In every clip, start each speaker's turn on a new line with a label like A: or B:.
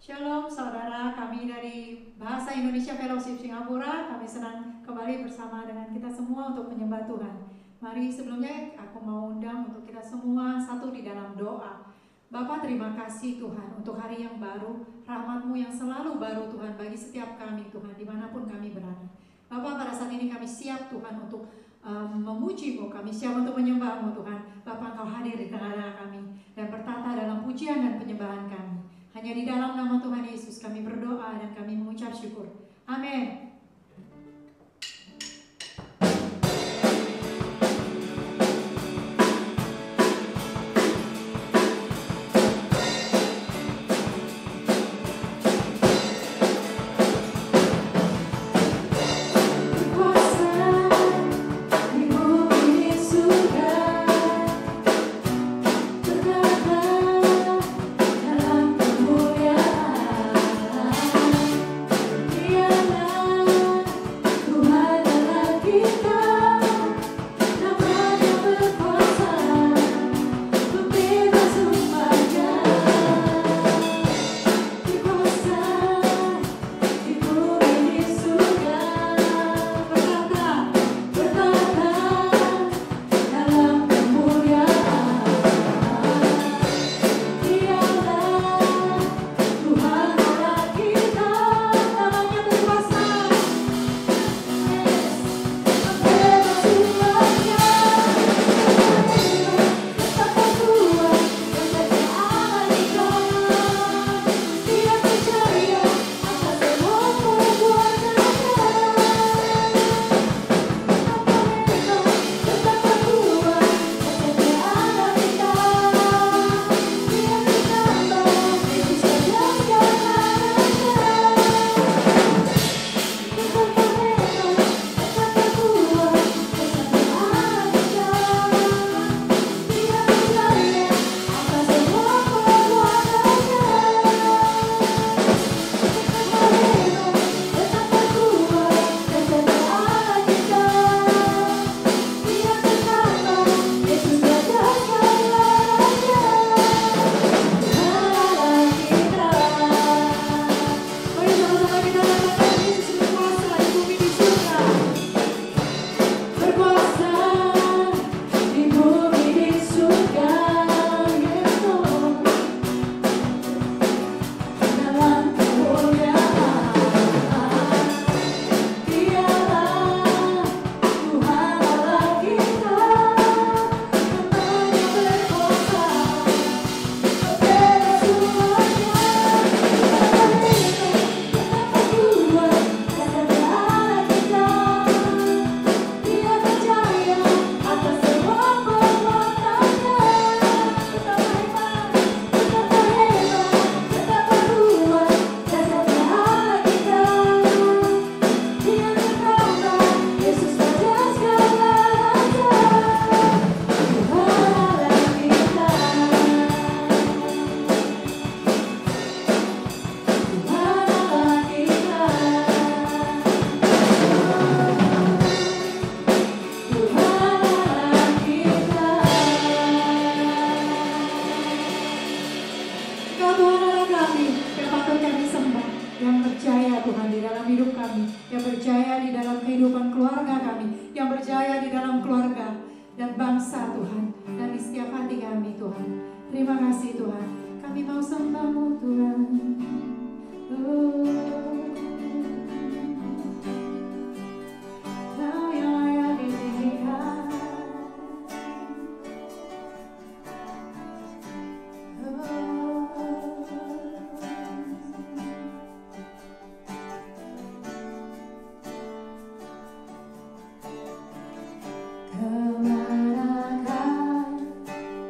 A: Shalom saudara, kami dari Bahasa Indonesia Fellowship Singapura. Kami senang kembali bersama dengan kita semua untuk menyembah Tuhan. Mari sebelumnya aku mau undang untuk kita semua satu di dalam doa. Bapa, terima kasih Tuhan untuk hari yang baru, rahmat-Mu yang selalu baru Tuhan bagi setiap kami Tuhan, dimanapun kami berada. Bapa, pada saat ini kami siap Tuhan untuk memuji-Mu, kami siap untuk menyembah-Mu Tuhan. Bapa, Engkau hadir di tengah-tengah kami dan bertata dalam pujian dan penyembahan kami. Hanya di dalam nama Tuhan Yesus kami berdoa dan kami mengucap syukur. Amin.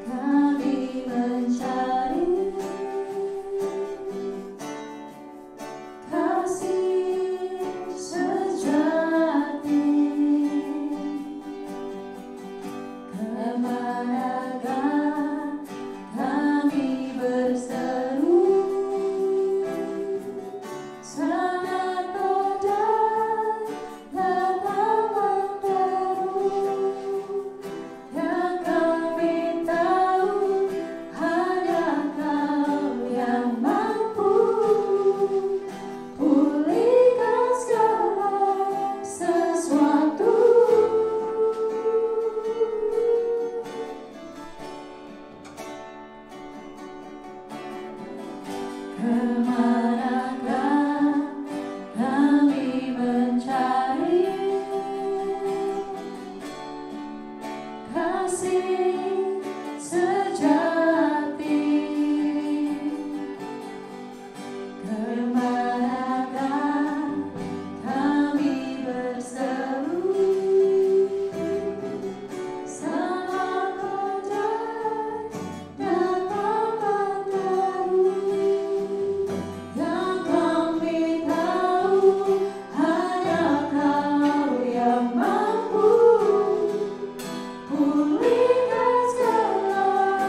B: Kami mencari Pulihkan segala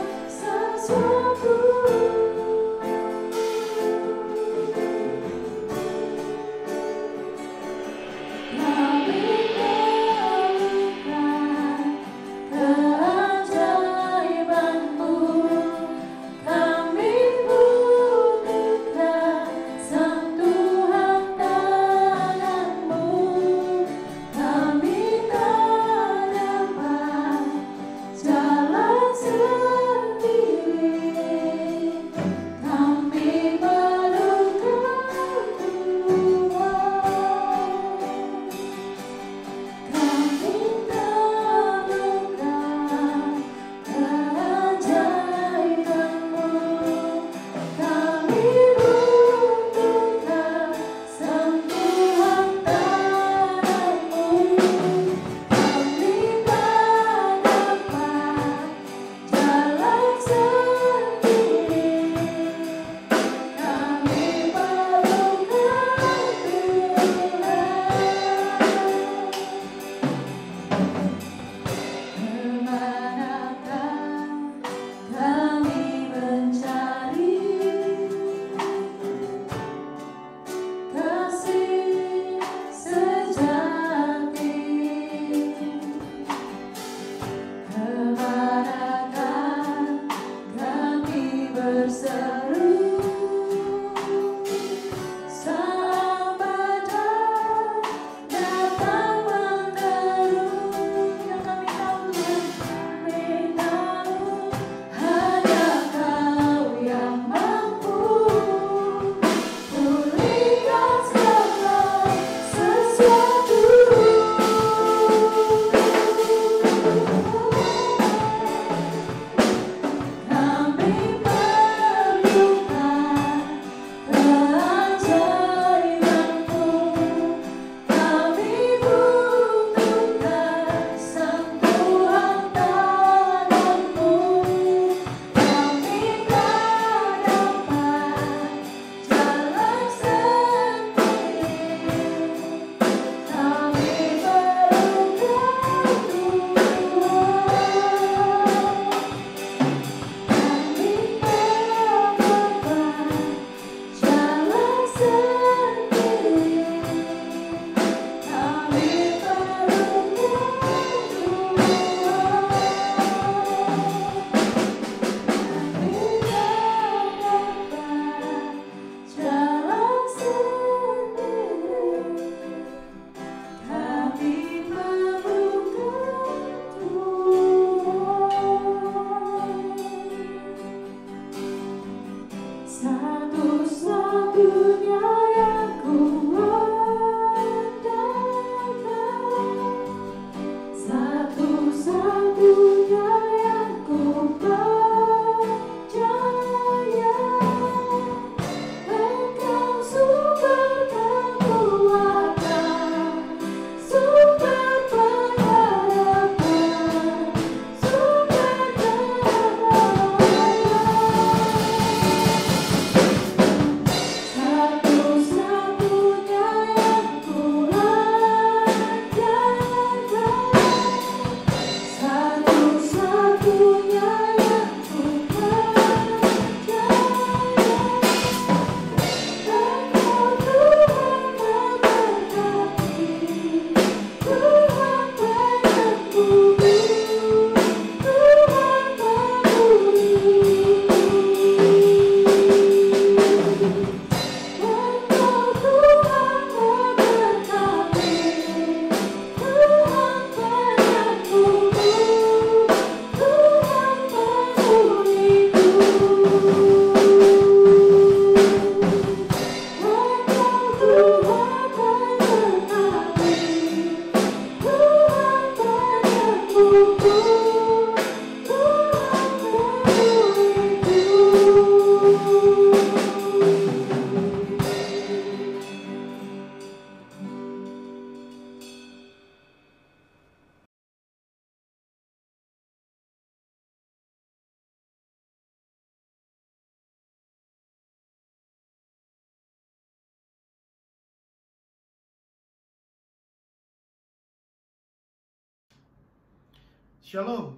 B: Shalom.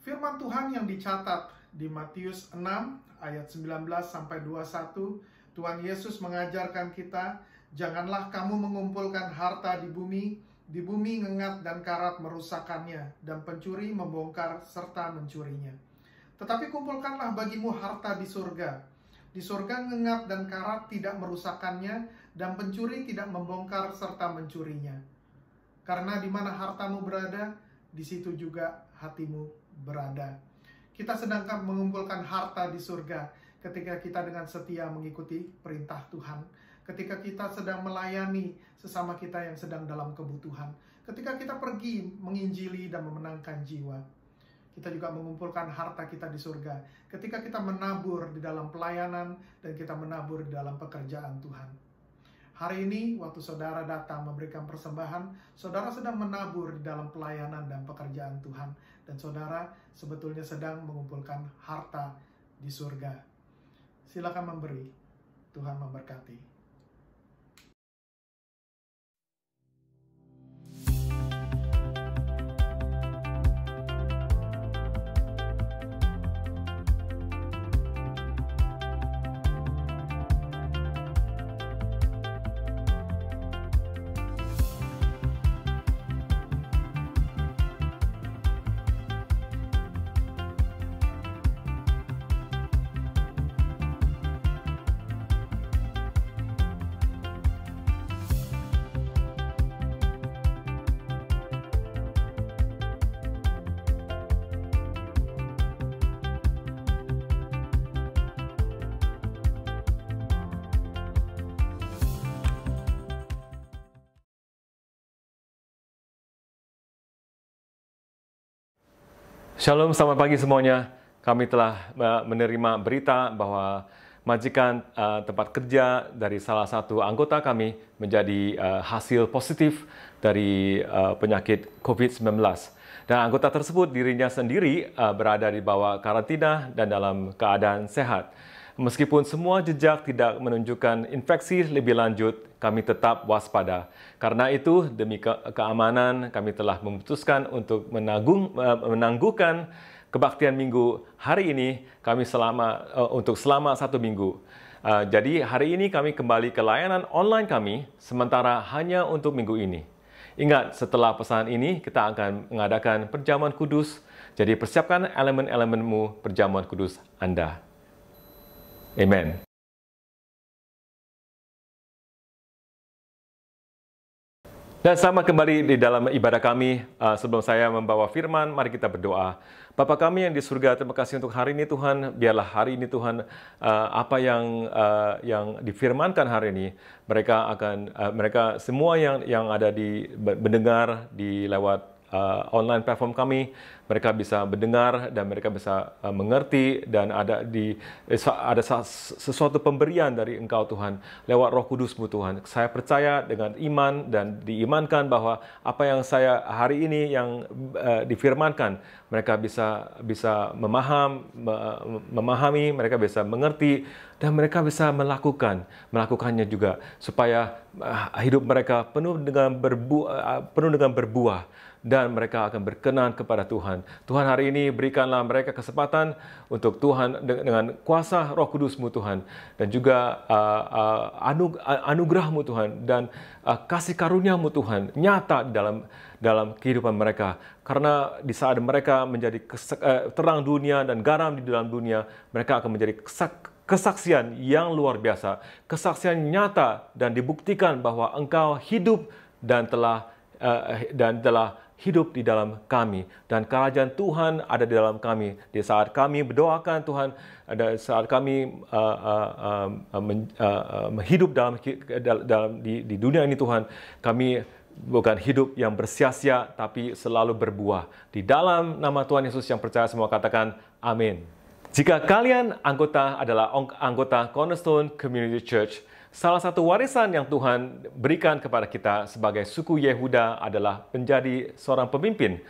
B: Firman Tuhan yang dicatat di Matius 6 ayat 19 sampai 21, Tuhan Yesus mengajarkan kita, janganlah kamu mengumpulkan harta di bumi ngengat dan karat merusakkannya, dan pencuri membongkar serta mencurinya. Tetapi kumpulkanlah bagimu harta di surga. Di surga ngengat dan karat tidak merusakkannya, dan pencuri tidak membongkar serta mencurinya. Karena di mana hartamu berada, di situ juga hatimu berada. Kita sedangkan mengumpulkan harta di surga ketika kita dengan setia mengikuti perintah Tuhan, ketika kita sedang melayani sesama kita yang sedang dalam kebutuhan, ketika kita pergi menginjili dan memenangkan jiwa. Kita juga mengumpulkan harta kita di surga ketika kita menabur di dalam pelayanan dan kita menabur di dalam pekerjaan Tuhan. Hari ini, waktu saudara datang memberikan persembahan, saudara sedang menabur di dalam pelayanan dan pekerjaan Tuhan. Dan saudara sebetulnya sedang mengumpulkan harta di surga. Silakan memberi. Tuhan memberkati.
C: Shalom, selamat pagi semuanya. Kami telah menerima berita bahwa majikan tempat kerja dari salah satu anggota kami menjadi hasil positif dari penyakit COVID-19. Dan anggota tersebut dirinya sendiri berada di bawah karantina dan dalam keadaan sehat. Meskipun semua jejak tidak menunjukkan infeksi lebih lanjut, kami tetap waspada. Karena itu, demi keamanan, kami telah memutuskan untuk menangguhkan kebaktian minggu hari ini kami untuk selama 1 minggu. Jadi hari ini kami kembali ke layanan online kami, sementara hanya untuk minggu ini. Ingat, setelah pesan ini kita akan mengadakan perjamuan kudus. Jadi persiapkan elemen-elemenmu perjamuan kudus Anda. Amen. Dan sama kembali di dalam ibadah kami. Sebelum saya membawa firman, mari kita berdoa. Bapa kami yang di surga, terima kasih untuk hari ini Tuhan. Biarlah hari ini Tuhan, apa yang difirmankan hari ini, mereka semua yang ada di mendengar di lewat online platform kami, mereka bisa mendengar dan mereka bisa mengerti, dan ada sesuatu pemberian dari Engkau Tuhan lewat Roh Kudus-Mu Tuhan. Saya percaya dengan iman dan diimankan bahwa apa yang saya hari ini yang difirmankan, mereka bisa memahami, mereka bisa mengerti, dan mereka bisa melakukannya juga supaya hidup mereka penuh dengan berbuah dan mereka akan berkenan kepada Tuhan. Tuhan, hari ini berikanlah mereka kesempatan untuk Tuhan dengan kuasa Roh Kudus-Mu Tuhan, dan juga anugerah-Mu Tuhan, dan kasih karunia-Mu Tuhan nyata dalam kehidupan mereka. Karena di saat mereka menjadi terang dunia dan garam di dalam dunia, mereka akan menjadi kesaksian yang luar biasa, kesaksian nyata dan dibuktikan bahwa Engkau hidup dan telah hidup di dalam kami, dan kerajaan Tuhan ada di dalam kami. Di saat kami berdoakan Tuhan, saat kami hidup di dunia ini Tuhan, kami bukan hidup yang bersia-sia, tapi selalu berbuah. Di dalam nama Tuhan Yesus yang percaya semua katakan amin. Jika kalian adalah anggota Cornerstone Community Church, salah satu warisan yang Tuhan berikan kepada kita sebagai suku Yehuda adalah menjadi seorang pemimpin.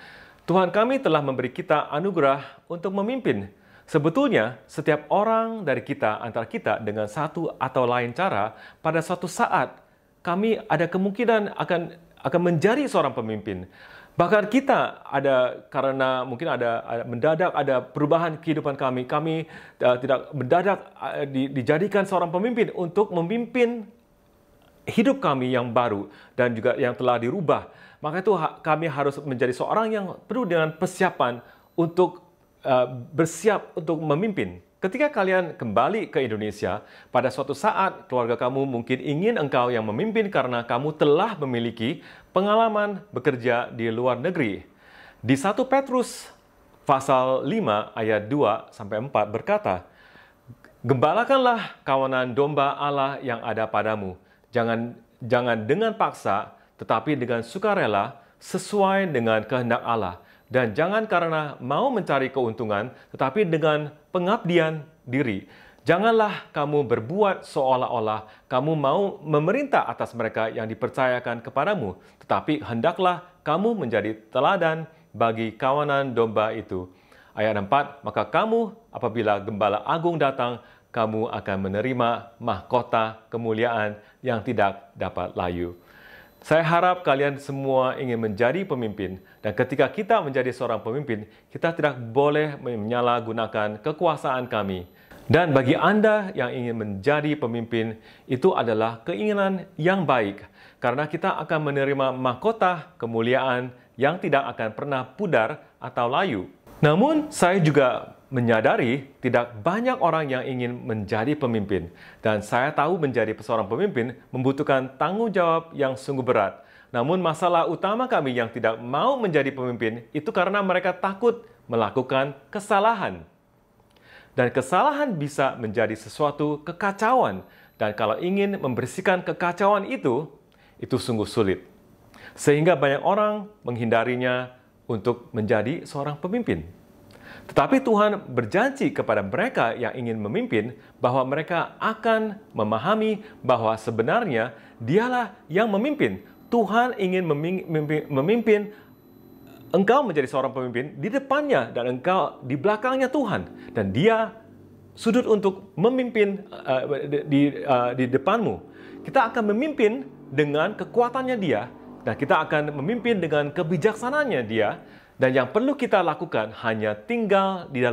C: Tuhan kami telah memberi kita anugerah untuk memimpin. Sebetulnya, setiap orang dari kita, antara kita dengan satu atau lain cara, pada suatu saat kami ada kemungkinan akan menjadi seorang pemimpin. Bahkan kita karena mungkin mendadak ada perubahan kehidupan kami tidak mendadak dijadikan seorang pemimpin untuk memimpin hidup kami yang baru dan juga yang telah dirubah. Maka itu kami harus menjadi seorang yang penuh dengan persiapan untuk bersiap untuk memimpin. Ketika kalian kembali ke Indonesia, pada suatu saat keluarga kamu mungkin ingin engkau yang memimpin karena kamu telah memiliki pengalaman bekerja di luar negeri. Di 1 Petrus pasal 5 ayat 2-4 berkata, "Gembalakanlah kawanan domba Allah yang ada padamu. Jangan dengan paksa, tetapi dengan sukarela sesuai dengan kehendak Allah. Dan jangan karena mau mencari keuntungan, tetapi dengan pengabdian diri. Janganlah kamu berbuat seolah-olah kamu mau memerintah atas mereka yang dipercayakan kepadamu, tetapi hendaklah kamu menjadi teladan bagi kawanan domba itu." Ayat 4, "Maka kamu apabila Gembala Agung datang, kamu akan menerima mahkota kemuliaan yang tidak dapat layu." Saya harap kalian semua ingin menjadi pemimpin, dan ketika kita menjadi seorang pemimpin, kita tidak boleh menyalahgunakan kekuasaan kami. Dan bagi Anda yang ingin menjadi pemimpin, itu adalah keinginan yang baik, karena kita akan menerima mahkota kemuliaan yang tidak akan pernah pudar atau layu. Namun, saya juga menyadari tidak banyak orang yang ingin menjadi pemimpin. Dan saya tahu menjadi seorang pemimpin membutuhkan tanggung jawab yang sungguh berat. Namun masalah utama kami yang tidak mau menjadi pemimpin itu karena mereka takut melakukan kesalahan. Dan kesalahan bisa menjadi sesuatu kekacauan. Dan kalau ingin membersihkan kekacauan itu sungguh sulit. Sehingga banyak orang menghindarinya untuk menjadi seorang pemimpin. Tetapi Tuhan berjanji kepada mereka yang ingin memimpin bahwa mereka akan memahami bahwa sebenarnya Dialah yang memimpin. Tuhan ingin memimpin engkau menjadi seorang pemimpin di depannya dan engkau di belakangnya Tuhan. Dan Dia sudut untuk memimpin di depanmu. Kita akan memimpin dengan kekuatannya Dia dan kita akan memimpin dengan kebijaksanaannya Dia. Dan yang perlu kita lakukan hanya tinggal di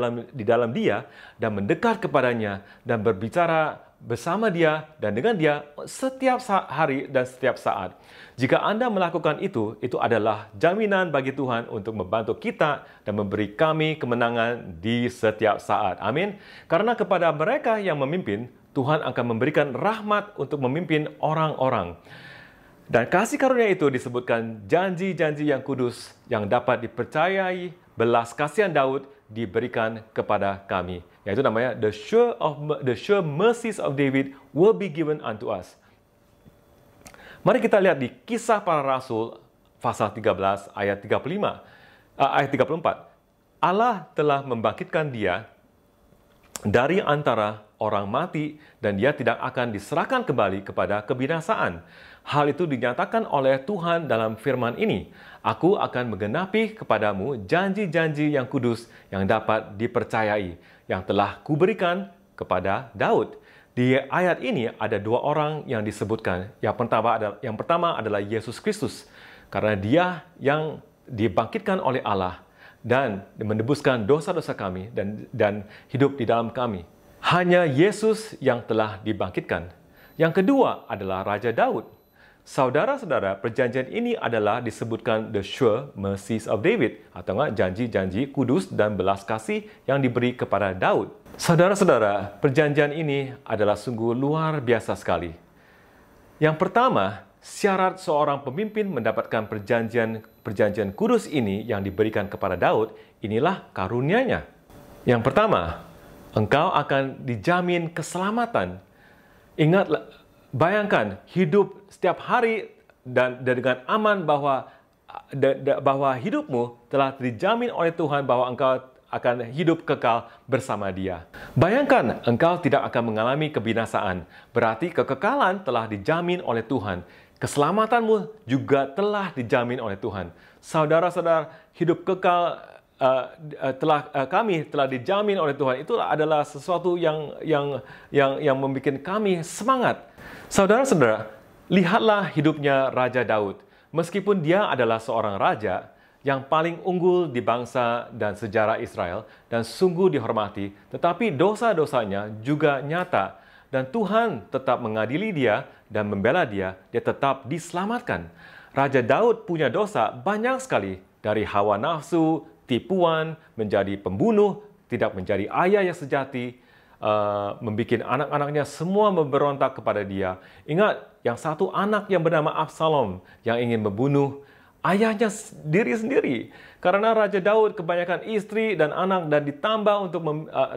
C: dalam Dia dan mendekat kepadanya dan berbicara bersama Dia dan dengan Dia setiap hari dan setiap saat. Jika Anda melakukan itu adalah jaminan bagi Tuhan untuk membantu kita dan memberi kami kemenangan di setiap saat. Amin. Karena kepada mereka yang memimpin, Tuhan akan memberikan rahmat untuk memimpin orang-orang. Dan kasih karunia itu disebutkan janji-janji yang kudus yang dapat dipercayai, belas kasihan Daud diberikan kepada kami. Yaitu namanya the sure mercies of David will be given unto us. Mari kita lihat di Kisah Para Rasul pasal 13 ayat 34. Allah telah membangkitkan Dia dari antara orang mati dan Dia tidak akan diserahkan kembali kepada kebinasaan. Hal itu dinyatakan oleh Tuhan dalam firman ini. Aku akan menggenapi kepadamu janji-janji yang kudus yang dapat dipercayai, yang telah kuberikan kepada Daud. Di ayat ini ada dua orang yang disebutkan. Yang pertama adalah Yesus Kristus, karena Dia yang dibangkitkan oleh Allah dan menebuskan dosa-dosa kami dan hidup di dalam kami. Hanya Yesus yang telah dibangkitkan. Yang kedua adalah Raja Daud. Saudara-saudara, perjanjian ini adalah disebutkan the sure mercies of David, atau janji-janji kudus dan belas kasih yang diberi kepada Daud. Saudara-saudara, perjanjian ini adalah sungguh luar biasa sekali. Yang pertama, syarat seorang pemimpin mendapatkan perjanjian kudus ini yang diberikan kepada Daud, inilah karunia-Nya. Yang pertama, engkau akan dijamin keselamatan. Ingatlah, bayangkan hidup setiap hari dan dengan aman bahwa hidupmu telah dijamin oleh Tuhan bahwa engkau akan hidup kekal bersama Dia. Bayangkan engkau tidak akan mengalami kebinasaan. Berarti kekekalan telah dijamin oleh Tuhan. Keselamatanmu juga telah dijamin oleh Tuhan. Saudara-saudara, hidup kekal kami telah dijamin oleh Tuhan. Itu adalah sesuatu yang membuat kami semangat. Saudara-saudara, lihatlah hidupnya Raja Daud. Meskipun dia adalah seorang raja, yang paling unggul di bangsa dan sejarah Israel dan sungguh dihormati, tetapi dosa-dosanya juga nyata dan Tuhan tetap mengadili dia dan membela dia, dia tetap diselamatkan. Raja Daud punya dosa banyak sekali, dari hawa nafsu, tipuan, menjadi pembunuh, tidak menjadi ayah yang sejati, membuat anak-anaknya semua memberontak kepada dia. Ingat, yang satu anak yang bernama Absalom yang ingin membunuh ayahnya diri sendiri. Karena Raja Daud kebanyakan istri dan anak dan ditambah untuk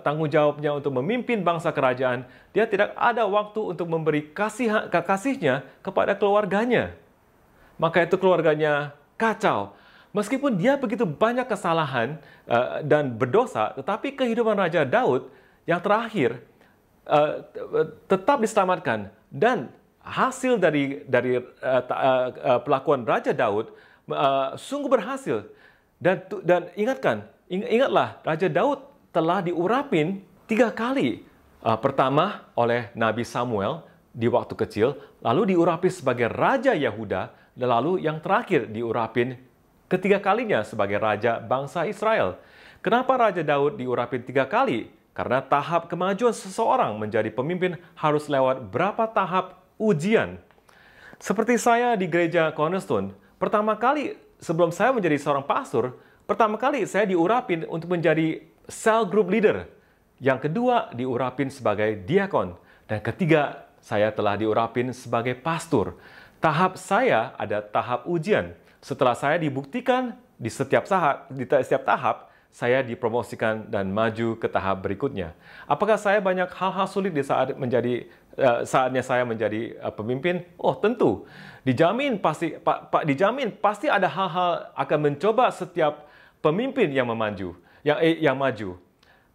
C: tanggung jawabnya untuk memimpin bangsa kerajaan, dia tidak ada waktu untuk memberi kasihnya kepada keluarganya. Maka itu keluarganya kacau. Meskipun dia begitu banyak kesalahan dan berdosa, tetapi kehidupan Raja Daud yang terakhir tetap diselamatkan. Dan hasil dari pelakuan Raja Daud sungguh berhasil. Dan ingatlah, Raja Daud telah diurapin 3 kali. Pertama oleh Nabi Samuel di waktu kecil, lalu diurapi sebagai Raja Yehuda, dan lalu yang terakhir diurapin ketiga kalinya sebagai Raja bangsa Israel. Kenapa Raja Daud diurapin 3 kali? Karena tahap kemajuan seseorang menjadi pemimpin harus lewat berapa tahap ujian. Seperti saya di gereja Cornerstone, pertama kali sebelum saya menjadi seorang pastor, pertama kali saya diurapin untuk menjadi cell group leader. Yang kedua diurapin sebagai diakon. Dan ketiga, saya telah diurapin sebagai pastor. Tahap saya ada tahap ujian. Setelah saya dibuktikan di setiap tahap, saya dipromosikan dan maju ke tahap berikutnya. Apakah saya banyak hal-hal sulit di saatnya saya menjadi pemimpin? Oh, tentu. Dijamin pasti ada hal-hal akan mencoba setiap pemimpin yang maju.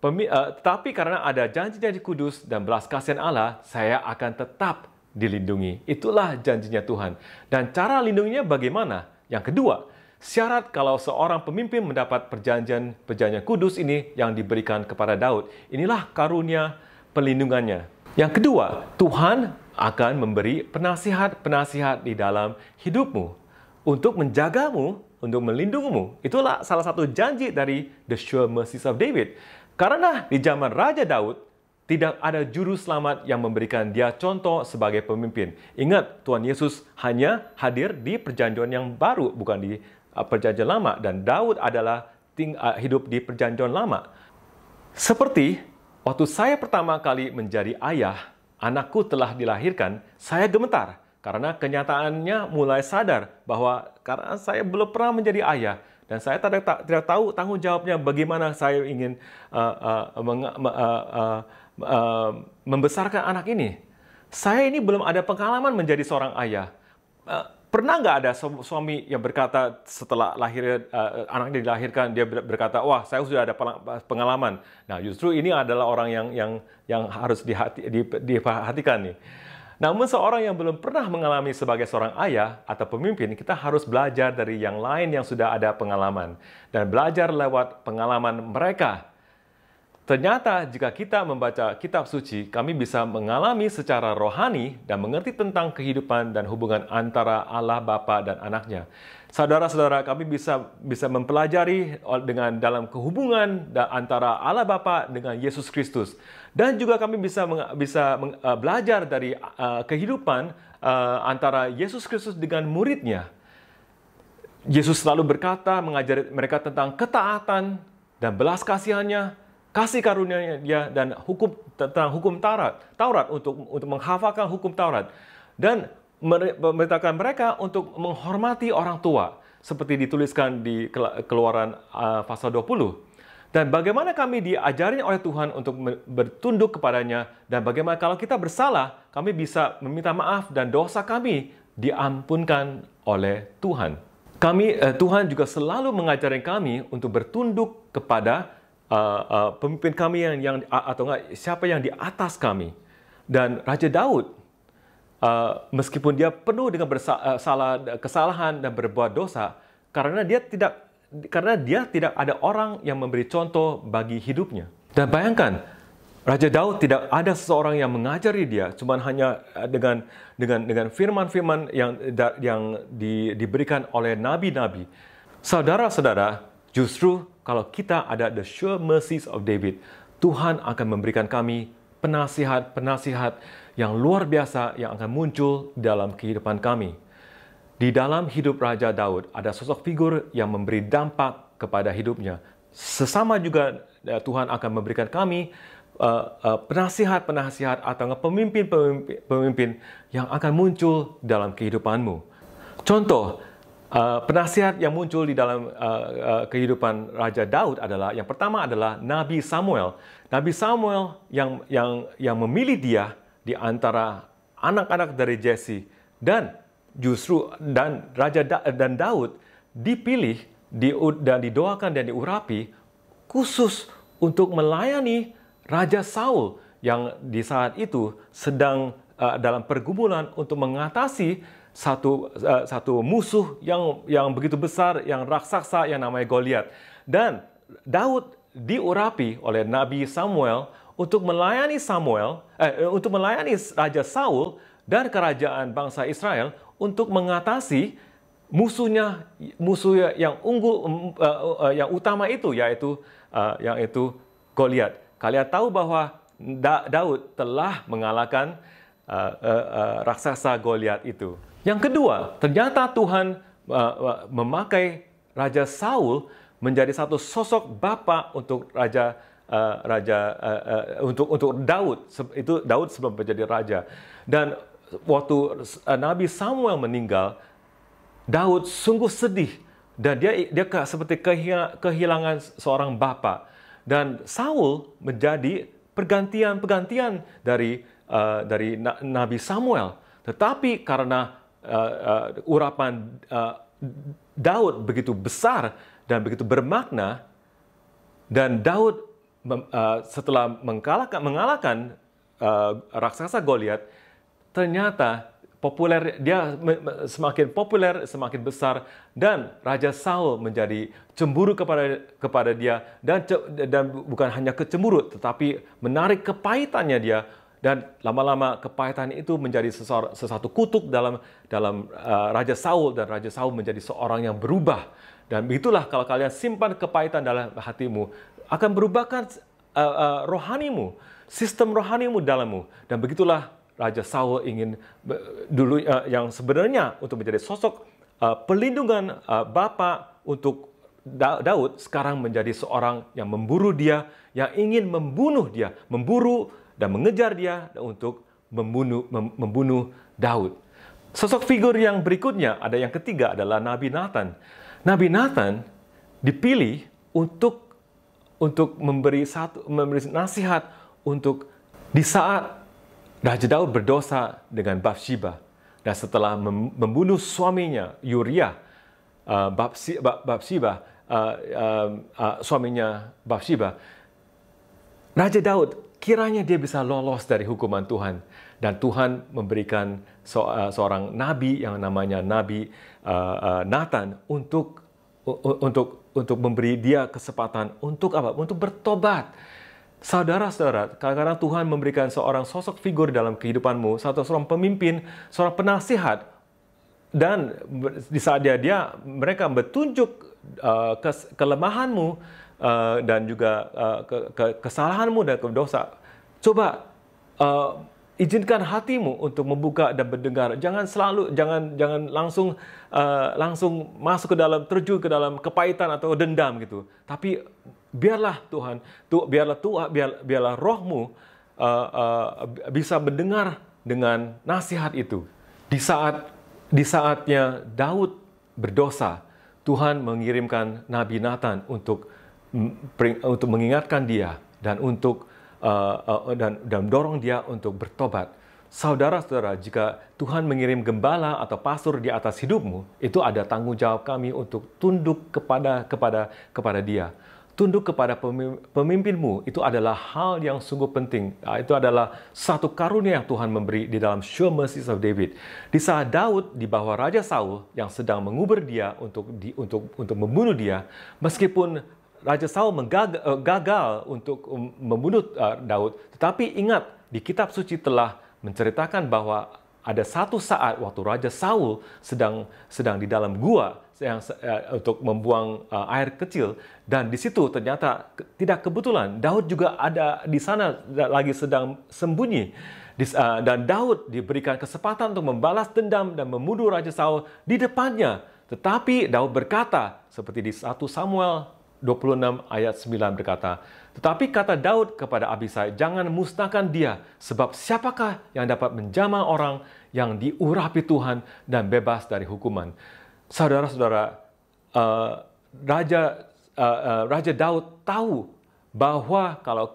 C: Tetapi karena ada janji-janji kudus dan belas kasihan Allah, saya akan tetap dilindungi. Itulah janjinya Tuhan. Dan cara lindunginya bagaimana? Yang kedua, syarat kalau seorang pemimpin mendapat perjanjian kudus ini yang diberikan kepada Daud. Inilah karunia pelindungannya. Yang kedua, Tuhan akan memberi penasihat-penasihat di dalam hidupmu untuk menjagamu, untuk melindungimu. Itulah salah satu janji dari The Sure Mercies of David. Karena di zaman Raja Daud, tidak ada juru selamat yang memberikan dia contoh sebagai pemimpin. Ingat, Tuhan Yesus hanya hadir di perjanjian yang baru, bukan di perjanjian lama. Dan Daud adalah hidup di perjanjian lama. Seperti waktu saya pertama kali menjadi ayah, anakku telah dilahirkan, saya gemetar. Karena kenyataannya mulai sadar bahwa karena saya belum pernah menjadi ayah. Dan saya tidak tahu tanggung jawabnya bagaimana saya ingin membesarkan anak ini. Saya ini belum ada pengalaman menjadi seorang ayah. Pernah nggak ada suami yang berkata setelah anaknya dilahirkan, dia berkata, wah saya sudah ada pengalaman. Nah justru ini adalah orang yang harus diperhatikan nih. Namun seorang yang belum pernah mengalami sebagai seorang ayah atau pemimpin, kita harus belajar dari yang lain yang sudah ada pengalaman. Dan belajar lewat pengalaman mereka. Ternyata jika kita membaca kitab suci, kami bisa mengalami secara rohani dan mengerti tentang kehidupan dan hubungan antara Allah Bapa dan anaknya. Saudara-saudara, kami bisa mempelajari dalam kehubungan antara Allah Bapa dengan Yesus Kristus. Dan juga kami bisa belajar dari kehidupan antara Yesus Kristus dengan muridnya. Yesus selalu berkata, mengajari mereka tentang ketaatan dan belas kasihannya, kasih karunia dia, dan tentang hukum Taurat untuk menghafalkan hukum Taurat. Dan memerintahkan mereka untuk menghormati orang tua, seperti dituliskan di Keluaran pasal 20. Dan bagaimana kami diajarin oleh Tuhan untuk bertunduk kepadanya, dan bagaimana kalau kita bersalah, kami bisa meminta maaf dan dosa kami diampunkan oleh Tuhan. Tuhan juga selalu mengajari kami untuk bertunduk kepada pemimpin kami atau siapa yang di atas kami. Dan Raja Daud, meskipun dia penuh dengan kesalahan dan berbuat dosa, karena dia tidak ada orang yang memberi contoh bagi hidupnya. Dan bayangkan, Raja Daud tidak ada seseorang yang mengajari dia, cuma hanya dengan firman-firman yang diberikan oleh nabi-nabi. Saudara-saudara, justru kalau kita ada the sure mercies of David, Tuhan akan memberikan kami penasihat-penasihat yang luar biasa yang akan muncul dalam kehidupan kami. Di dalam hidup Raja Daud, ada sosok figur yang memberi dampak kepada hidupnya. Sesama juga Tuhan akan memberikan kami penasihat-penasihat atau pemimpin-pemimpin yang akan muncul dalam kehidupanmu. Contoh, penasihat yang muncul di dalam kehidupan Raja Daud adalah, yang pertama adalah Nabi Samuel. Nabi Samuel yang memilih dia di antara anak-anak dari Jesse, dan Raja Daud dipilih dan didoakan dan diurapi khusus untuk melayani Raja Saul yang di saat itu sedang dalam pergumulan untuk mengatasi satu musuh yang begitu besar, yang raksasa yang namanya Goliat. Dan Daud diurapi oleh Nabi Samuel untuk melayani Raja Saul dan kerajaan bangsa Israel untuk mengatasi musuh yang yang utama itu, yaitu Goliat. Kalian tahu bahwa Daud telah mengalahkan raksasa Goliat itu. Yang kedua, ternyata Tuhan memakai Raja Saul menjadi satu sosok bapa untuk untuk Daud. Itu Daud sebelum menjadi raja. Dan waktu Nabi Samuel meninggal, Daud sungguh sedih dan dia seperti kehilangan seorang bapa. Dan Saul menjadi pergantian dari Nabi Samuel. Tetapi karena urapan Daud begitu besar dan begitu bermakna, dan Daud setelah mengalahkan raksasa Goliat, ternyata dia semakin populer, semakin besar, dan Raja Saul menjadi cemburu kepada dia, dan bukan hanya kecemburu, tetapi menarik kepahitannya dia. Dan lama-lama kepahitan itu menjadi sesuatu kutuk dalam Raja Saul, dan Raja Saul menjadi seorang yang berubah. Dan begitulah kalau kalian simpan kepahitan dalam hatimu, akan berubahkan rohanimu, sistem rohanimu dalammu. Dan begitulah Raja Saul ingin dulu yang sebenarnya untuk menjadi sosok pelindungan bapa untuk Daud, sekarang menjadi seorang yang memburu dia, yang ingin membunuh dia, memburu dan mengejar dia untuk membunuh Daud. Sosok figur yang berikutnya, ada yang ketiga, adalah Nabi Nathan. Nabi Nathan dipilih untuk memberi nasihat untuk di saat Raja Daud berdosa dengan Bathsheba, dan setelah membunuh suaminya Uriah, suaminya Bathsheba, Raja Daud kiranya dia bisa lolos dari hukuman Tuhan, dan Tuhan memberikan seorang nabi yang namanya Nabi Nathan untuk memberi dia kesempatan untuk apa? Untuk bertobat. Saudara-saudara, kadang-kadang Tuhan memberikan seorang sosok figur dalam kehidupanmu, seorang pemimpin, seorang penasihat, dan di saat mereka bertunjuk kelemahanmu dan juga kesalahanmu dan dosa. Coba izinkan hatimu untuk membuka dan mendengar. Jangan langsung masuk ke dalam, terjun ke dalam kepahitan atau dendam gitu. Tapi biarlah Tuhan, biarlah rohmu bisa mendengar dengan nasihat itu. Di saatnya Daud berdosa, Tuhan mengirimkan Nabi Nathan untuk mengingatkan dia dan dan dorong dia untuk bertobat. Saudara-saudara, jika Tuhan mengirim gembala atau pastor di atas hidupmu, itu ada tanggung jawab kami untuk tunduk kepada dia. Tunduk kepada pemimpinmu, itu adalah hal yang sungguh penting. Itu adalah satu karunia yang Tuhan memberi di dalam sure mercies of David. Di saat Daud di bawah Raja Saul yang sedang mengubur dia untuk membunuh dia, meskipun Raja Saul gagal untuk membunuh Daud, tetapi ingat, di kitab suci telah menceritakan bahwa ada satu saat waktu Raja Saul sedang di dalam gua, untuk membuang air kecil, dan di situ ternyata tidak kebetulan Daud juga ada di sana lagi sedang sembunyi. Dan Daud diberikan kesempatan untuk membalas dendam dan membunuh Raja Saul di depannya. Tetapi Daud berkata, seperti di 1 Samuel 26 ayat 9 berkata, tetapi kata Daud kepada Abisai, jangan musnahkan dia, sebab siapakah yang dapat menjamah orang yang diurapi Tuhan dan bebas dari hukuman. Saudara-saudara, Raja Daud tahu bahwa kalau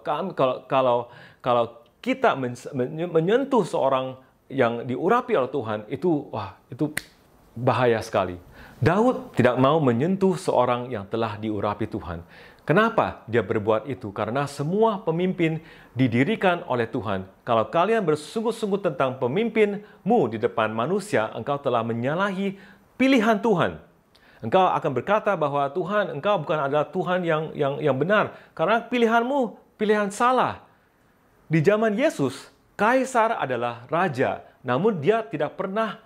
C: kita menyentuh seorang yang diurapi oleh Tuhan, itu bahaya sekali. Daud tidak mau menyentuh seorang yang telah diurapi Tuhan. Kenapa dia berbuat itu? Karena semua pemimpin didirikan oleh Tuhan. Kalau kalian bersungguh-sungguh tentang pemimpinmu di depan manusia, engkau telah menyalahi pilihan Tuhan. Engkau akan berkata bahwa Tuhan, engkau bukan adalah Tuhan yang benar. Karena pilihanmu pilihan salah. Di zaman Yesus, Kaisar adalah raja. Namun dia tidak pernah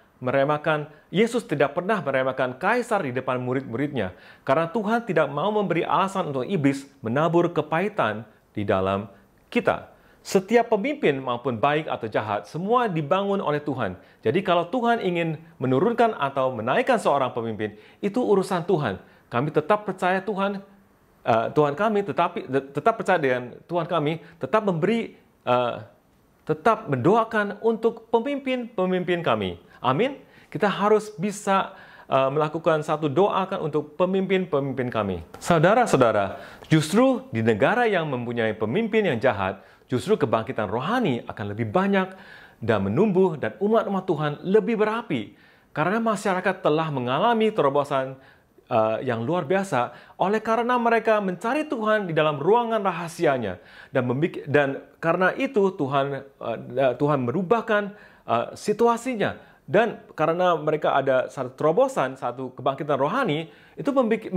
C: Yesus tidak pernah meremehkan Kaisar di depan murid-muridnya. Karena Tuhan tidak mau memberi alasan untuk iblis menabur kepahitan di dalam kita. Setiap pemimpin maupun baik atau jahat, semua dibangun oleh Tuhan. Jadi kalau Tuhan ingin menurunkan atau menaikkan seorang pemimpin, itu urusan Tuhan. Kami tetap percaya Tuhan kami, tetap percaya dengan Tuhan kami, tetap mendoakan untuk pemimpin-pemimpin kami. Amin. Kita harus bisa melakukan satu doakan untuk pemimpin-pemimpin kami. Saudara-saudara, justru di negara yang mempunyai pemimpin yang jahat, justru kebangkitan rohani akan lebih banyak dan menumbuh, dan umat-umat Tuhan lebih berapi. Karena masyarakat telah mengalami terobosan yang luar biasa oleh karena mereka mencari Tuhan di dalam ruangan rahasianya, dan karena itu Tuhan merubahkan situasinya. Dan karena mereka ada satu terobosan, satu kebangkitan rohani, itu membuat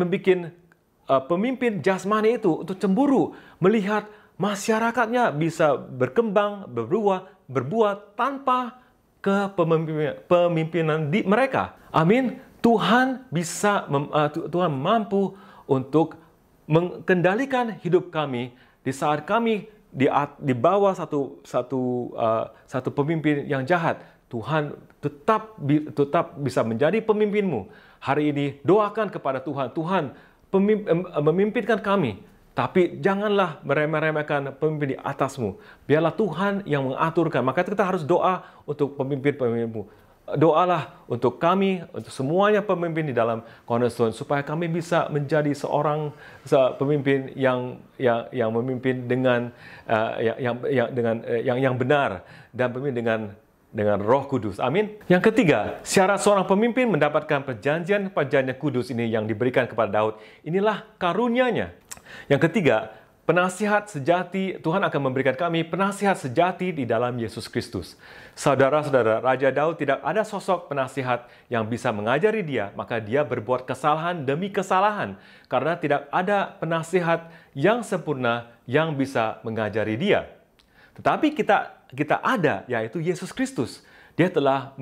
C: pemimpin jasmani itu untuk cemburu melihat masyarakatnya bisa berkembang, berbuat tanpa kepemimpinan di mereka. Amin. Tuhan mampu untuk mengendalikan hidup kami di saat kami di bawah satu pemimpin yang jahat. Tuhan tetap bisa menjadi pemimpinmu. Hari ini doakan kepada Tuhan, Tuhan memimpinkan kami. Tapi janganlah meremeh-remehkan pemimpin di atasmu. Biarlah Tuhan yang mengaturkan. Maka kita harus doa untuk pemimpin-pemimpinmu. Doalah untuk kami, untuk semuanya pemimpin di dalam Cornerstone, supaya kami bisa menjadi seorang pemimpin yang memimpin dengan yang benar, dan pemimpin dengan Roh Kudus. Amin. Yang ketiga, syarat seorang pemimpin mendapatkan perjanjian kudus ini yang diberikan kepada Daud. Inilah karunia-Nya. Yang ketiga, penasihat sejati. Tuhan akan memberikan kami penasihat sejati di dalam Yesus Kristus. Saudara-saudara, Raja Daud tidak ada sosok penasihat yang bisa mengajari dia, maka dia berbuat kesalahan demi kesalahan, karena tidak ada penasihat yang sempurna yang bisa mengajari dia. Tetapi kita ada, yaitu Yesus Kristus. Dia telah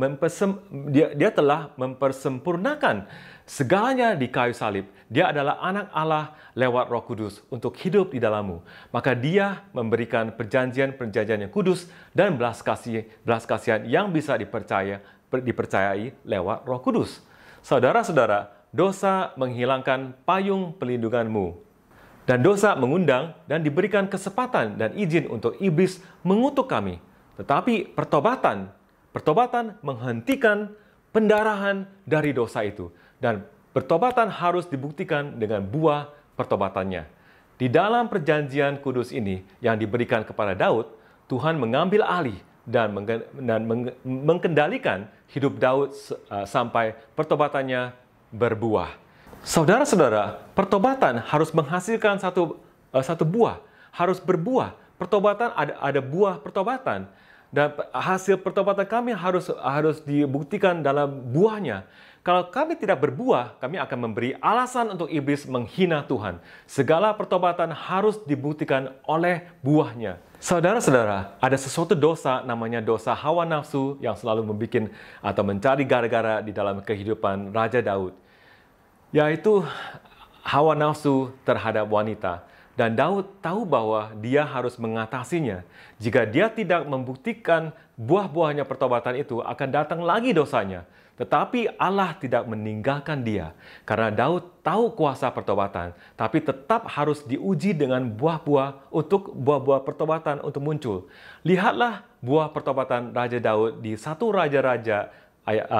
C: mempersempurnakan segalanya di kayu salib. Dia adalah anak Allah lewat Roh Kudus untuk hidup di dalammu. Maka dia memberikan perjanjian yang kudus dan belas kasihan yang bisa dipercayai lewat Roh Kudus. Saudara-saudara, dosa menghilangkan payung pelindunganmu. Dan dosa mengundang dan diberikan kesempatan dan izin untuk iblis mengutuk kami. Tetapi pertobatan menghentikan pendarahan dari dosa itu. Dan pertobatan harus dibuktikan dengan buah pertobatannya. Di dalam perjanjian kudus ini yang diberikan kepada Daud, Tuhan mengambil alih dan mengendalikan hidup Daud sampai pertobatannya berbuah. Saudara-saudara, pertobatan harus menghasilkan satu buah, harus berbuah. Pertobatan ada buah pertobatan, dan hasil pertobatan kami harus dibuktikan dalam buahnya. Kalau kami tidak berbuah, kami akan memberi alasan untuk iblis menghina Tuhan. Segala pertobatan harus dibuktikan oleh buahnya. Saudara-saudara, ada sesuatu dosa namanya dosa hawa nafsu yang selalu membuat atau mencari gara-gara di dalam kehidupan Raja Daud. yaitu hawa nafsu terhadap wanita. Dan Daud tahu bahwa dia harus mengatasinya. Jika dia tidak membuktikan buah-buahnya pertobatan itu, akan datang lagi dosanya. Tetapi Allah tidak meninggalkan dia. Karena Daud tahu kuasa pertobatan, tapi tetap harus diuji dengan buah-buah untuk buah-buah pertobatan untuk muncul. Lihatlah buah pertobatan Raja Daud di 1 Raja-Raja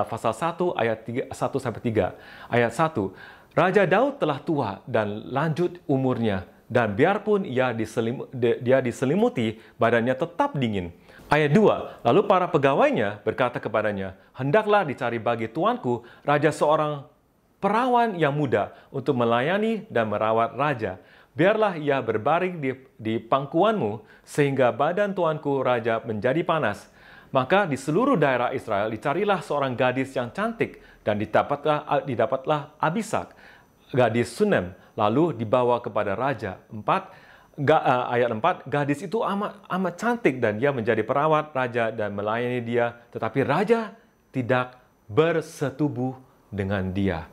C: pasal 1 ayat 1-3. Ayat 1. Raja Daud telah tua dan lanjut umurnya, dan biarpun dia diselimuti, badannya tetap dingin. Ayat 2, lalu para pegawainya berkata kepadanya, hendaklah dicari bagi tuanku raja seorang perawan yang muda untuk melayani dan merawat raja. Biarlah ia berbaring di pangkuanmu, sehingga badan tuanku raja menjadi panas. Maka di seluruh daerah Israel dicarilah seorang gadis yang cantik, dan didapatlah Abisak, gadis Sunem, lalu dibawa kepada raja. Ayat 4, gadis itu amat cantik dan dia menjadi perawat raja dan melayani dia. Tetapi raja tidak bersetubuh dengan dia.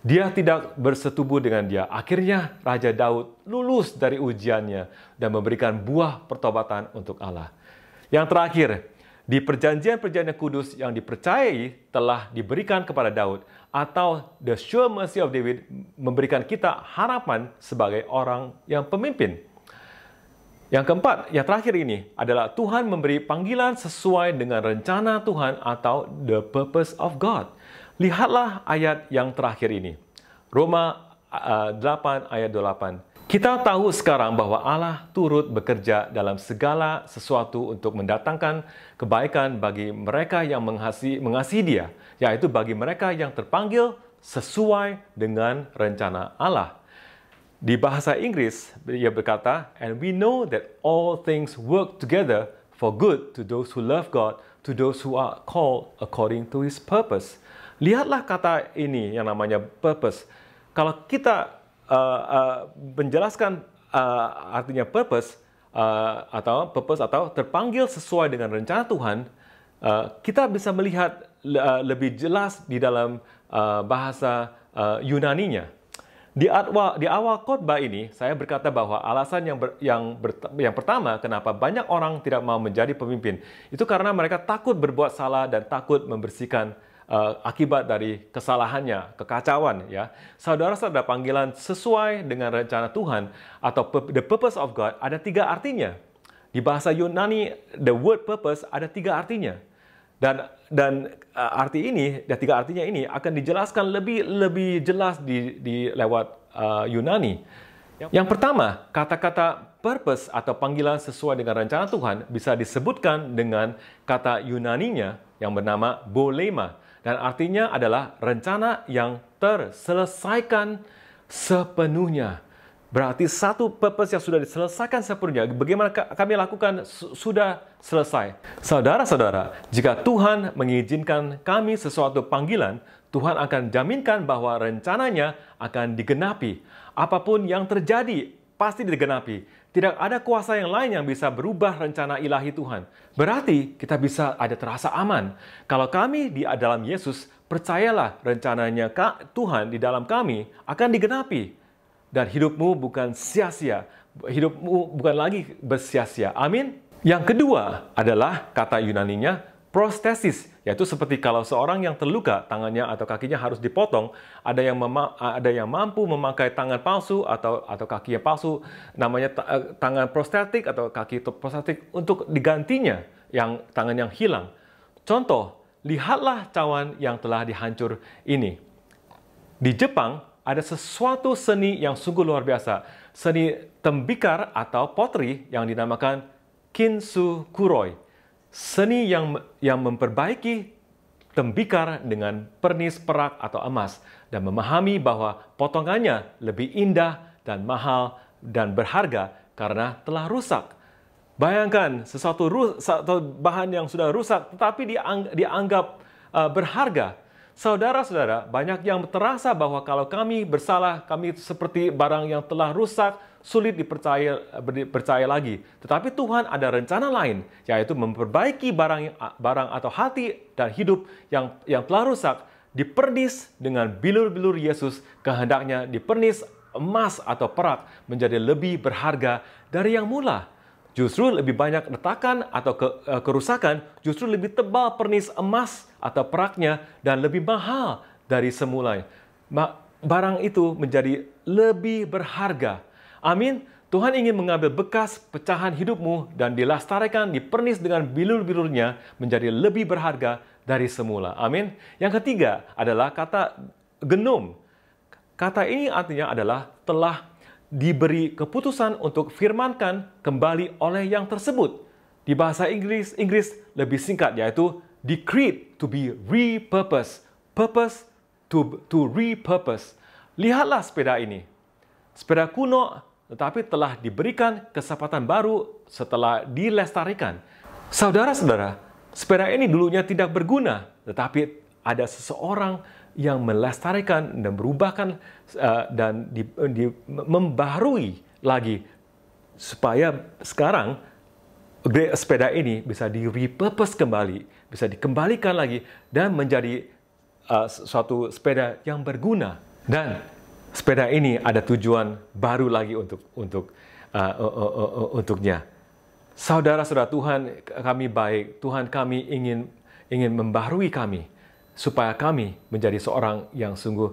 C: Dia tidak bersetubuh dengan dia. Akhirnya Raja Daud lulus dari ujiannya dan memberikan buah pertobatan untuk Allah. Yang terakhir, di perjanjian-perjanjian kudus yang dipercayai telah diberikan kepada Daud, atau the sure mercy of David memberikan kita harapan sebagai orang yang pemimpin. Yang keempat, yang terakhir ini adalah Tuhan memberi panggilan sesuai dengan rencana Tuhan atau the purpose of God. Lihatlah ayat yang terakhir ini. Roma 8 ayat 28. Kita tahu sekarang bahwa Allah turut bekerja dalam segala sesuatu untuk mendatangkan kebaikan bagi mereka yang mengasihi Dia, yaitu bagi mereka yang terpanggil sesuai dengan rencana Allah. Di bahasa Inggris, ia berkata, and we know that all things work together for good to those who love God, to those who are called according to His purpose. Lihatlah kata ini yang namanya purpose. Kalau kita menjelaskan artinya purpose atau terpanggil sesuai dengan rencana Tuhan, kita bisa melihat lebih jelas di dalam bahasa Yunaninya. Di awal khotbah ini, saya berkata bahwa alasan yang pertama kenapa banyak orang tidak mau menjadi pemimpin, itu karena mereka takut berbuat salah dan takut membersihkan akibat dari kesalahannya, kekacauan. Ya, saudara-saudara, panggilan sesuai dengan rencana Tuhan atau the purpose of God ada 3 artinya. Di bahasa Yunani, the word purpose ada 3 artinya. Dan arti ini, 3 artinya ini akan dijelaskan lebih jelas di lewat Yunani. Yang pertama, kata-kata purpose atau panggilan sesuai dengan rencana Tuhan bisa disebutkan dengan kata Yunaninya yang bernama bolema, dan artinya adalah rencana yang terselesaikan sepenuhnya. Berarti satu purpose yang sudah diselesaikan sepenuhnya. Bagaimana kami lakukan sudah selesai. Saudara-saudara, jika Tuhan mengizinkan kami sesuatu panggilan, Tuhan akan jaminkan bahwa rencananya akan digenapi. Apapun yang terjadi, pasti digenapi. Tidak ada kuasa yang lain yang bisa berubah rencana ilahi Tuhan. Berarti kita bisa ada terasa aman. Kalau kami di dalam Yesus, percayalah rencananya Tuhan di dalam kami akan digenapi. Dan hidupmu bukan sia-sia. Hidupmu bukan lagi bersia-sia. Amin. Yang kedua adalah kata Yunaninya prostesis, yaitu seperti kalau seorang yang terluka, tangannya atau kakinya harus dipotong, ada yang mampu memakai tangan palsu atau kaki yang palsu, namanya tangan prostetik atau kaki prostetik untuk digantinya yang tangan yang hilang. Contoh, lihatlah cawan yang telah dihancur ini. Di Jepang ada sesuatu seni yang sungguh luar biasa. Seni tembikar atau pottery yang dinamakan kintsukuroi. Seni yang memperbaiki tembikar dengan pernis perak atau emas dan memahami bahwa potongannya lebih indah dan mahal dan berharga karena telah rusak. Bayangkan sesuatu bahan yang sudah rusak tetapi dianggap berharga. Saudara-saudara, banyak yang terasa bahwa kalau kami bersalah, kami seperti barang yang telah rusak, sulit dipercaya lagi. Tetapi Tuhan ada rencana lain, yaitu memperbaiki barang atau hati dan hidup yang telah rusak dipernis dengan bilur-bilur Yesus, kehendaknya dipernis emas atau perak menjadi lebih berharga dari yang mula. Justru lebih banyak retakan atau kerusakan, justru lebih tebal pernis emas atau peraknya dan lebih mahal dari semula. Barang itu menjadi lebih berharga. Amin. Tuhan ingin mengambil bekas pecahan hidupmu dan dilestarikan, dipernis dengan bilur-bilurnya menjadi lebih berharga dari semula. Amin. Yang ketiga adalah kata genom. Kata ini artinya adalah telah diberi keputusan untuk firmankan kembali oleh yang tersebut. Di bahasa Inggris lebih singkat, yaitu decreed to be repurposed. Purpose to repurpose. Lihatlah sepeda ini. Sepeda kuno tetapi telah diberikan kesempatan baru setelah dilestarikan. Saudara-saudara, sepeda ini dulunya tidak berguna, tetapi ada seseorang yang melestarikan dan berubahkan dan membaharui lagi supaya sekarang sepeda ini bisa di-repurpose kembali, bisa dikembalikan lagi dan menjadi suatu sepeda yang berguna. Dan sepeda ini ada tujuan baru lagi untuknya. Saudara-saudara, Tuhan kami baik, Tuhan kami ingin membaharui kami supaya kami menjadi seorang yang sungguh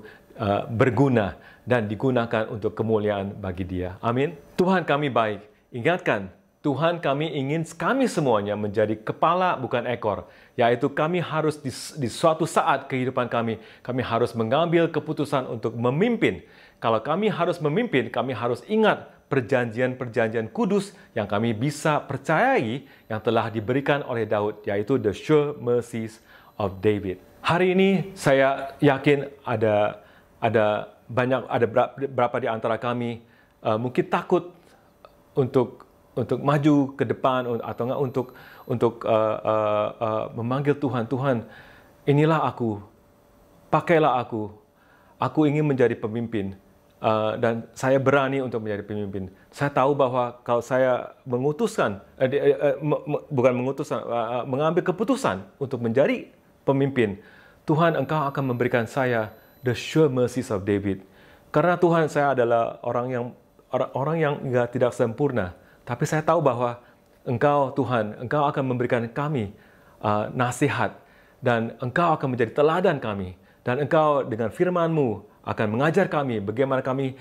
C: berguna dan digunakan untuk kemuliaan bagi Dia. Amin. Tuhan kami baik. Ingatkan, Tuhan kami ingin kami semuanya menjadi kepala bukan ekor, yaitu kami harus di suatu saat kehidupan kami harus mengambil keputusan untuk memimpin. Kalau kami harus memimpin, kami harus ingat perjanjian-perjanjian kudus yang kami bisa percayai yang telah diberikan oleh Daud, yaitu the sure mercies of David. Hari ini saya yakin ada beberapa di antara kami mungkin takut untuk maju ke depan atau enggak untuk memanggil Tuhan. Tuhan, inilah aku, pakailah aku ingin menjadi pemimpin dan saya berani untuk menjadi pemimpin. Saya tahu bahwa kalau saya mengambil keputusan untuk menjadi pemimpin, Tuhan, Engkau akan memberikan saya the sure mercies of David. Karena Tuhan, saya adalah orang yang tidak sempurna. Tapi saya tahu bahwa Engkau, Tuhan, Engkau akan memberikan kami nasihat. Dan Engkau akan menjadi teladan kami. Dan Engkau dengan firman-Mu akan mengajar kami bagaimana kami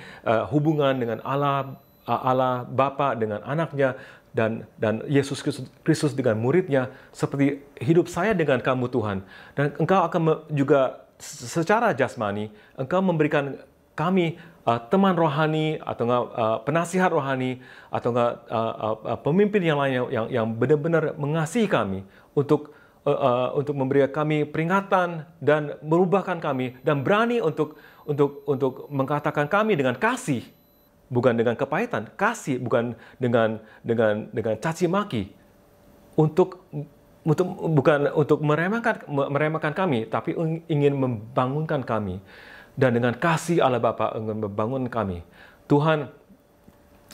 C: hubungan dengan Allah Bapa dengan anaknya. Dan Yesus Kristus dengan muridnya. Seperti hidup saya dengan kamu, Tuhan. Dan Engkau akan juga secara jasmani, Engkau memberikan kami teman rohani atau penasihat rohani atau pemimpin yang lain yang benar-benar mengasihi kami untuk memberi kami peringatan dan merubahkan kami dan berani untuk mengatakan kami dengan kasih, bukan dengan kepahitan, kasih bukan dengan caci maki, bukan untuk meremehkan kami, tapi ingin membangunkan kami. Dan dengan kasih Allah Bapa ingin membangun kami. Tuhan,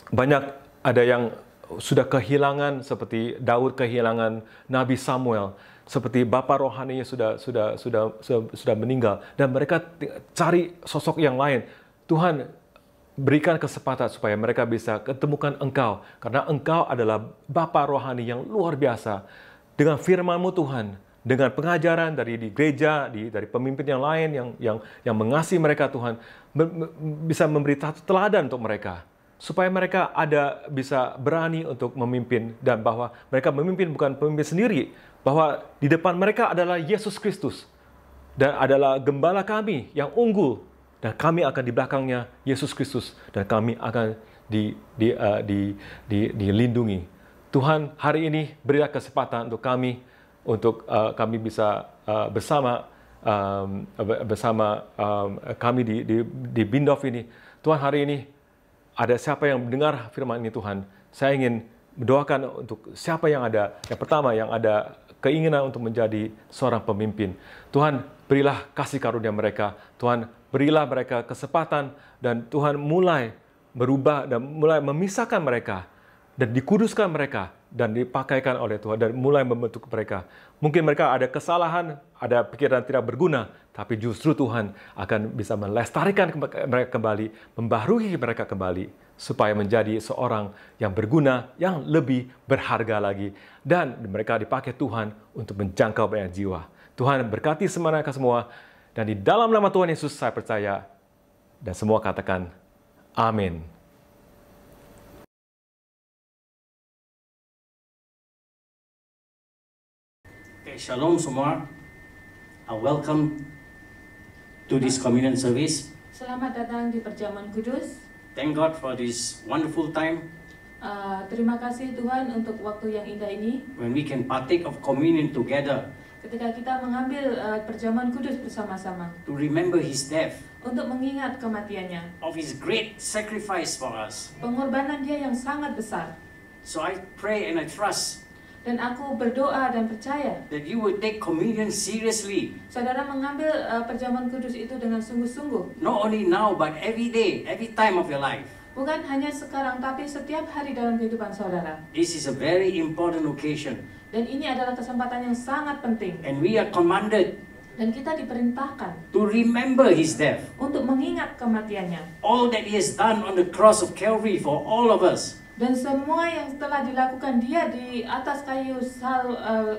C: banyak ada yang sudah kehilangan seperti Daud kehilangan Nabi Samuel, seperti bapa rohaninya sudah meninggal dan mereka cari sosok yang lain. Tuhan, berikan kesempatan supaya mereka bisa ketemukan Engkau, karena Engkau adalah bapa rohani yang luar biasa. Dengan firman-Mu, Tuhan, dengan pengajaran dari di gereja, dari pemimpin yang lain yang mengasihi mereka, Tuhan, bisa memberi teladan untuk mereka, supaya mereka bisa berani untuk memimpin, dan bahwa mereka memimpin bukan pemimpin sendiri, bahwa di depan mereka adalah Yesus Kristus dan adalah gembala kami yang unggul, dan kami akan di belakangnya Yesus Kristus, dan kami akan dilindungi. Tuhan, hari ini berilah kesempatan untuk kami bisa bersama kami di Bindov ini. Tuhan, hari ini ada siapa yang mendengar firman ini, Tuhan. Saya ingin mendoakan untuk siapa yang pertama yang ada keinginan untuk menjadi seorang pemimpin. Tuhan, berilah kasih karunia mereka. Tuhan, berilah mereka kesempatan, dan Tuhan mulai berubah dan mulai memisahkan mereka dan dikuduskan mereka dan dipakaikan oleh Tuhan dan mulai membentuk mereka. Mungkin mereka ada kesalahan, ada pikiran tidak berguna, tapi justru Tuhan akan bisa melestarikan mereka kembali, membaharui mereka kembali, supaya menjadi seorang yang berguna, yang lebih berharga lagi. Dan mereka dipakai Tuhan untuk menjangkau banyak jiwa. Tuhan berkati mereka semua, dan di dalam nama Tuhan Yesus saya percaya, dan semua katakan, amin.
D: Shalom semua. Welcome to this communion service.
E: Selamat datang di perjamuan kudus.
D: Thank God for this wonderful time
E: Terima kasih Tuhan untuk waktu yang indah ini.
D: when we can partake of communion together
E: Ketika kita mengambil perjamuan kudus bersama-sama
D: to remember His death,
E: untuk mengingat kematiannya,
D: of His great sacrifice for us.
E: pengorbanan Dia yang sangat besar.
D: So I pray and I trust
E: Dan aku berdoa dan percaya
D: that you will take communion seriously,
E: saudara mengambil perjamuan kudus itu dengan sungguh-sungguh.
D: not only now but every day, every time of your life.
E: Bukan hanya sekarang, tapi setiap hari dalam kehidupan saudara.
D: This is a very important occasion,
E: Dan ini adalah kesempatan yang sangat penting.
D: and we are commanded
E: Dan kita diperintahkan
D: to remember His death,
E: untuk mengingat kematiannya.
D: all that He has done on the cross of Calvary for all of us.
E: Dan semua yang telah dilakukan Dia di atas kayu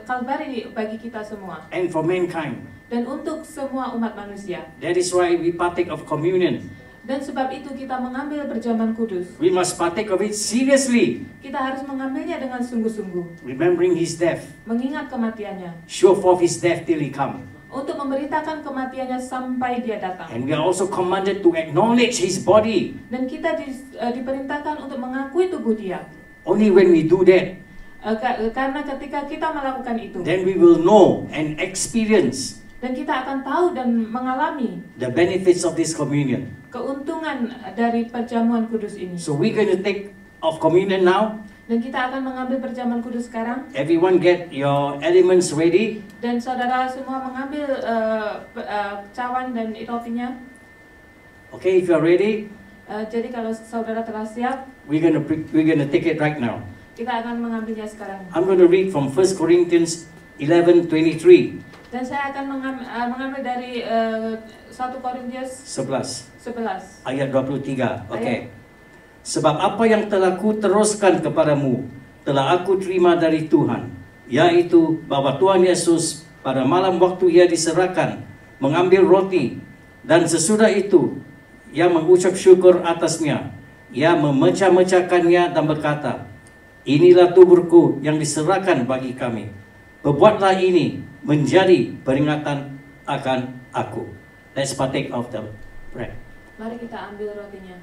E: Kalvari bagi kita semua.
D: And for mankind.
E: Dan untuk semua umat manusia.
D: That is why we partake of communion.
E: Dan sebab itu kita mengambil perjamuan kudus.
D: We must partake of it seriously,
E: Kita harus mengambilnya dengan sungguh-sungguh.
D: remembering His death.
E: Mengingat kematiannya.
D: Show forth His death till He come.
E: Untuk memberitakan kematiannya sampai Dia datang.
D: And we are also commanded to acknowledge His body.
E: Dan kita diperintahkan untuk mengakui tubuh Dia.
D: Only when we do that,
E: Karena ketika kita melakukan itu,
D: then we will know and experience
E: dan kita akan tahu dan mengalami
D: the benefits of this communion.
E: keuntungan dari perjamuan kudus ini.
D: So we're going to take of communion now.
E: Dan kita akan mengambil perjamuan kudus sekarang.
D: Everyone get your elements ready.
E: Dan saudara semua mengambil cawan dan rotinya.
D: Okay, if you're ready,
E: Jadi kalau saudara telah siap,
D: we're gonna take it right now.
E: kita akan mengambilnya sekarang.
D: I'm going to read from 1 Corinthians 11:23.
E: Dan saya akan mengambil dari 1 Korintus 11
D: ayat 23. Okay. Sebab apa yang telah ku teruskan kepadamu telah aku terima dari Tuhan, yaitu bahwa Tuhan Yesus pada malam waktu Ia diserahkan mengambil roti, dan sesudah itu Ia mengucap syukur atasnya. Ia memecah-mecahkannya dan berkata, inilah tubuhku yang diserahkan bagi kami. Perbuatlah ini menjadi peringatan akan aku. Let's partake of the bread.
E: Mari kita ambil rotinya.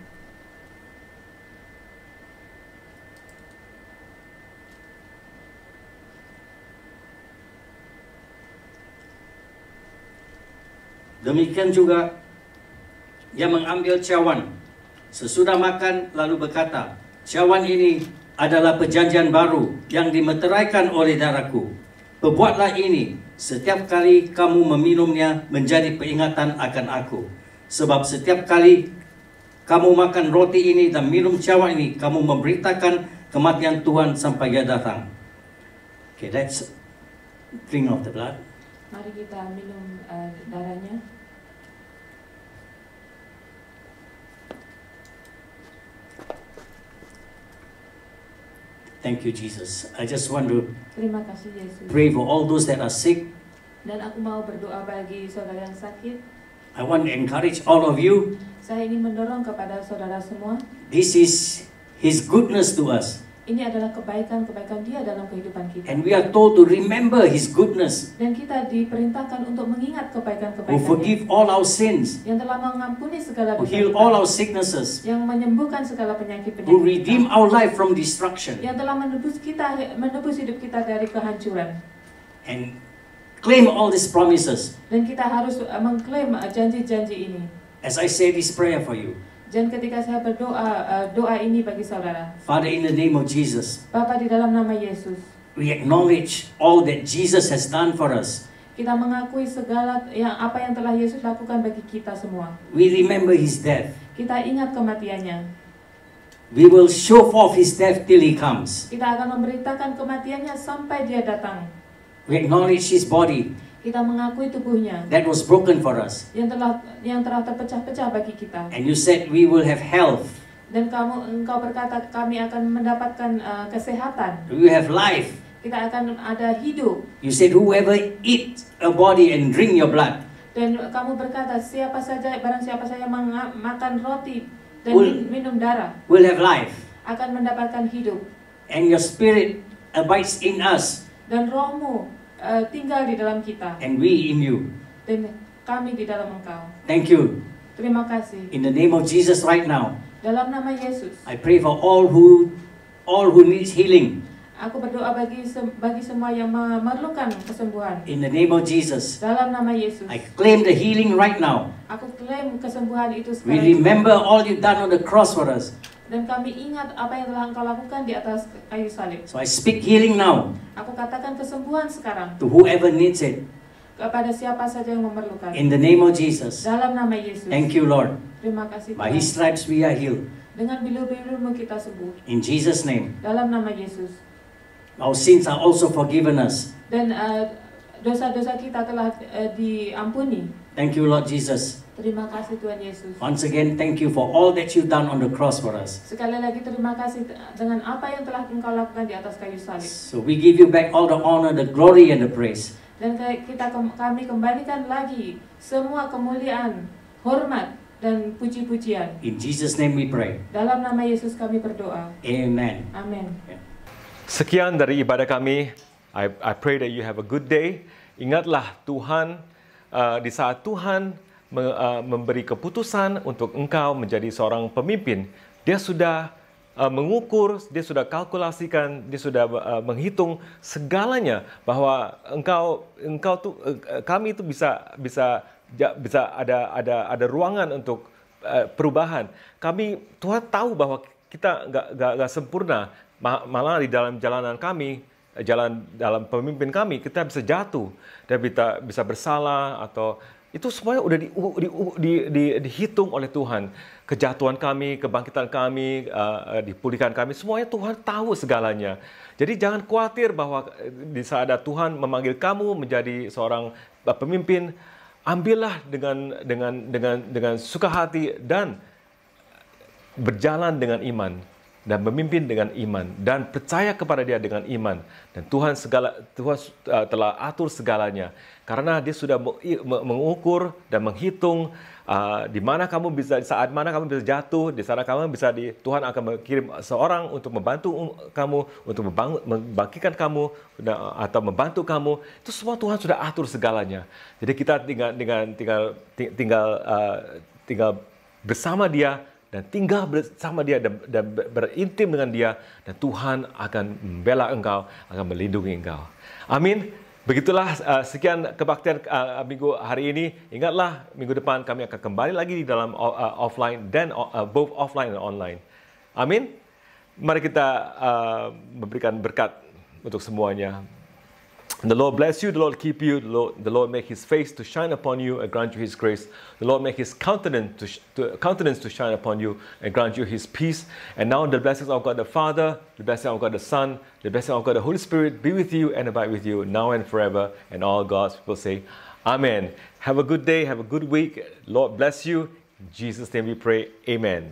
D: Demikian juga Ia mengambil cawan sesudah makan lalu berkata, cawan ini adalah perjanjian baru yang dimeteraikan oleh darahku. Perbuatlah ini setiap kali kamu meminumnya menjadi peringatan akan aku. Sebab setiap kali kamu makan roti ini dan minum cawan ini, kamu memberitakan kematian Tuhan sampai Ia datang. Okay, let's drink of the blood.
E: Mari kita minum darahnya.
D: Thank you, Jesus. I just want to
E: Terima kasih Yesus.
D: pray for all those that are sick.
E: Dan aku mau berdoa bagi saudara yang sakit.
D: I want to encourage all of you.
E: Saya ingin mendorong kepada saudara semua.
D: This is His goodness to us.
E: Ini adalah kebaikan-kebaikan Dia dalam kehidupan kita.
D: And we are told to remember His goodness,
E: Dan kita diperintahkan untuk mengingat
D: who
E: kebaikan-kebaikan
D: forgive all our sins,
E: yang telah mengampuni segala
D: who
E: dosa
D: heal
E: kita,
D: all our sicknesses,
E: yang menyembuhkan segala penyakit-penyakit
D: who redeem
E: kita,
D: our life from destruction,
E: yang telah menebus hidup kita dari kehancuran.
D: and claim all these promises.
E: Dan kita harus mengklaim janji-janji ini.
D: As I say this prayer for you,
E: Dan ketika saya berdoa, doa ini bagi saudara,
D: Father, in the name of Jesus,
E: Bapa di dalam nama Yesus,
D: we acknowledge all that Jesus has done for us.
E: kita mengakui segala apa yang telah Yesus lakukan bagi kita semua.
D: We remember His death.
E: Kita ingat kematiannya.
D: We will show forth his death till he comes.
E: Kita akan memberitakan kematiannya sampai dia datang.
D: We acknowledge his body
E: Kita mengakui tubuhnya
D: that was broken for us.
E: yang telah terpecah-pecah bagi kita.
D: And you said we will have health.
E: Dan engkau berkata kami akan mendapatkan kesehatan.
D: We will have life.
E: Kita akan ada hidup.
D: You said whoever eat a body and drink your blood
E: Dan kamu berkata barang siapa saja makan roti dan minum darah
D: will have life.
E: akan mendapatkan hidup.
D: And your spirit abides in us
E: Dan rohmu tinggal di dalam kita.
D: and we in you.
E: Dan kami di dalam engkau.
D: Thank you.
E: Terima kasih.
D: In the name of Jesus right now,
E: Dalam nama Yesus,
D: I pray for all who needs healing.
E: aku berdoa bagi semua yang memerlukan kesembuhan.
D: In the name of Jesus,
E: Dalam nama Yesus,
D: I claim the healing right now.
E: aku klaim kesembuhan itu
D: We
E: sekarang.
D: remember all you've done on the cross for us.
E: Dan kami ingat apa yang telah engkau lakukan di atas kayu salib.
D: So I speak healing now
E: Aku katakan kesembuhan sekarang
D: to whoever needs it.
E: kepada siapa saja yang memerlukan.
D: In the name of Jesus.
E: Dalam nama Yesus.
D: Thank you, Lord.
E: Terima kasih
D: By
E: Tuhan.
D: his stripes we are healed.
E: Dengan bilu-bilumu kita sembuh.
D: In Jesus' name.
E: Dalam nama Yesus.
D: Our sins are also forgiven us.
E: Dan dosa-dosa kita telah diampuni.
D: Thank you, Lord Jesus.
E: Terima kasih Tuhan Yesus.
D: Once again, thank you for all that you've done on the cross for us.
E: Sekali lagi terima kasih dengan apa yang telah engkau lakukan di atas kayu salib.
D: So we give you back all the honor, the glory, and the praise.
E: Dan kami kembalikan lagi semua kemuliaan, hormat, dan puji-pujian.
D: In Jesus' name we pray.
E: Dalam nama Yesus kami berdoa.
D: Amen.
E: Amin.
C: Sekian dari ibadah kami. I pray that you have a good day. Ingatlah Tuhan, di saat Tuhan memberi keputusan untuk engkau menjadi seorang pemimpin, Dia sudah mengukur, Dia sudah kalkulasikan, Dia sudah menghitung segalanya bahwa kami itu bisa ada ruangan untuk perubahan. Tuhan tahu bahwa kita nggak sempurna. Malah di dalam jalanan kami, dalam pemimpin kami, kita bisa jatuh dan bisa bersalah, atau itu semuanya udah dihitung oleh Tuhan. Kejatuhan kami, kebangkitan kami, dipulihkan kami, semuanya Tuhan tahu segalanya. Jadi jangan khawatir bahwa di saat Tuhan memanggil kamu menjadi seorang pemimpin, ambillah dengan suka hati dan berjalan dengan iman. Dan memimpin dengan iman dan percaya kepada Dia dengan iman, dan Tuhan telah atur segalanya, karena Dia sudah mengukur dan menghitung di saat mana kamu bisa jatuh, di sana kamu bisa Tuhan akan mengirim seorang untuk membantu kamu, untuk membangkitkan kamu atau membantu kamu. Itu semua Tuhan sudah atur segalanya. Jadi kita tinggal bersama Dia, dan tinggal bersama Dia dan berintim dengan Dia, dan Tuhan akan membela engkau, akan melindungi engkau. Amin. Begitulah sekian kebaktian minggu hari ini. Ingatlah minggu depan kami akan kembali lagi di dalam offline dan both offline dan online. Amin. Mari kita memberikan berkat untuk semuanya. The Lord bless you, the Lord keep you, the Lord make His face to shine upon you and grant you His grace. The Lord make His countenance to shine upon you and grant you His peace. And now the blessings of God the Father, the blessing of God the Son, the blessing of God the Holy Spirit be with you and abide with you now and forever. And all God's people say, Amen. Have a good day, have a good week. Lord bless you. In Jesus' name we pray, Amen.